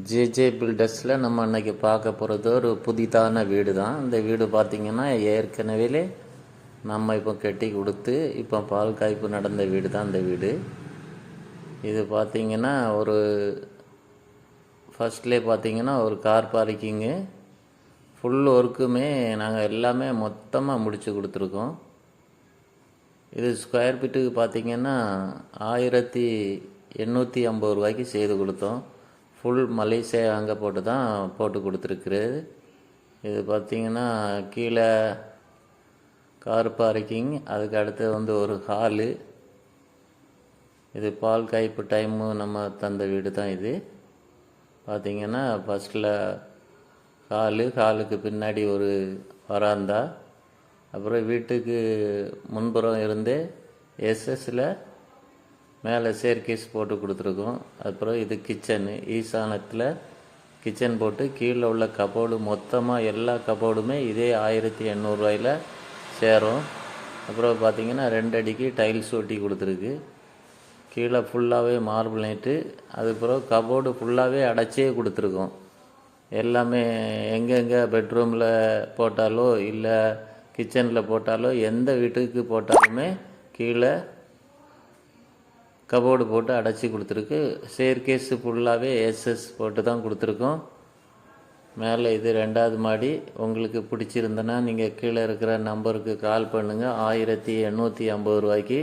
JJ பில்டர்ஸில் நம்ம அன்றைக்கி பார்க்க போகிறது ஒரு புதிதான வீடு தான். இந்த வீடு பார்த்திங்கன்னா ஏற்கனவே நம்ம இப்போ கட்டி கொடுத்து இப்போ பால் காய்ப்பு நடந்த வீடு தான் இந்த வீடு. இது பார்த்திங்கன்னா ஒரு ஃபஸ்ட்லேயே பார்த்திங்கன்னா ஒரு கார் பார்க்கிங்கு ஃபுல் ஒர்க்குமே நாங்கள் எல்லாமே மொத்தமாக முடித்து கொடுத்துருக்கோம். இது ஸ்கொயர் ஃபீட்டுக்கு பார்த்திங்கன்னா 1850 ரூபாய்க்கு செய்து கொடுத்தோம். ஃபுல் மலேசியா அங்கே போட்டு கொடுத்துருக்குறது. இது பார்த்திங்கன்னா கீழே கார் பார்க்கிங், அதுக்கு அடுத்து ஒரு ஹாலு. இது பால் காய்ப்பு டைமு நம்ம தந்த வீடு தான் இது. பார்த்திங்கன்னா ஃபஸ்ட்டில் ஹாலுக்கு பின்னாடி ஒரு வராந்தா, அப்புறம் வீட்டுக்கு முன்புறம் இருந்தே எஸ்எஸ்ஸில் மேலே சேர்கேஸ் போட்டு கொடுத்துருக்கோம். அப்புறம் இது கிச்சனு, ஈசானத்தில் கிச்சன் போட்டு கீழே உள்ள கபோர்டு மொத்தமாக எல்லா கபோர்டுமே இதே 1800 ரூபாயில் சேரும். அப்புறம் பார்த்திங்கன்னா 2 அடிக்கு டைல்ஸ் ஒட்டி கொடுத்துருக்கு. கீழே ஃபுல்லாகவே மார்பிள் நைட்டு. அதுக்கப்புறம் கபோர்டு ஃபுல்லாகவே அடைச்சே கொடுத்துருக்கோம். எல்லாமே எங்கெங்கே பெட்ரூமில் போட்டாலோ இல்லை கிச்சனில் போட்டாலோ எந்த வீட்டுக்கு போட்டாலுமே கீழே கபோர்டு போட்டு அடைச்சி கொடுத்துருக்கு. சேர்கேஸு ஃபுல்லாகவே எஸ்எஸ் போட்டு தான் கொடுத்துருக்கோம். மேலே இது 2வது மாடி. உங்களுக்கு பிடிச்சிருந்தனா நீங்கள் கீழே இருக்கிற நம்பருக்கு கால் பண்ணுங்கள். 1850 ரூபாய்க்கு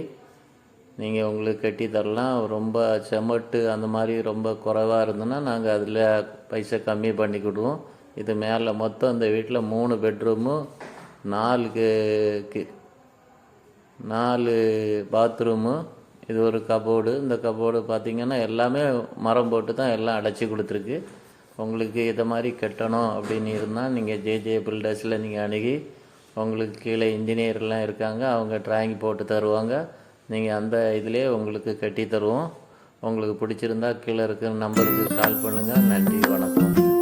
நீங்கள் உங்களுக்கு கட்டி தரலாம். ரொம்ப செமட்டு அந்த மாதிரி ரொம்ப குறைவாக இருந்ததுன்னா நாங்கள் அதில் பைசா கம்மி பண்ணிக்கிடுவோம். இது மேலே மொத்தம் இந்த வீட்டில் 3 பெட்ரூமு, 4 பாத்ரூமு, இது ஒரு கபோர்டு. இந்த கபோர்டு பார்த்திங்கன்னா எல்லாமே மரம் போட்டு தான் எல்லாம் அடைச்சி கொடுத்துருக்கு. உங்களுக்கு இதை மாதிரி கட்டணும் அப்படின்னு இருந்தால் நீங்கள் ஜேஜே பில்டர்ஸில் நீங்கள் அணுகி, உங்களுக்கு கீழே இன்ஜினியர்லாம் இருக்காங்க, அவங்க டிராயிங் போட்டு தருவாங்க. நீங்கள் அந்த இதிலே உங்களுக்கு கட்டி தருவோம். உங்களுக்கு பிடிச்சிருந்தா கீழே இருக்கிற நம்பருக்கு கால் பண்ணுங்கள். நன்றி, வணக்கம்.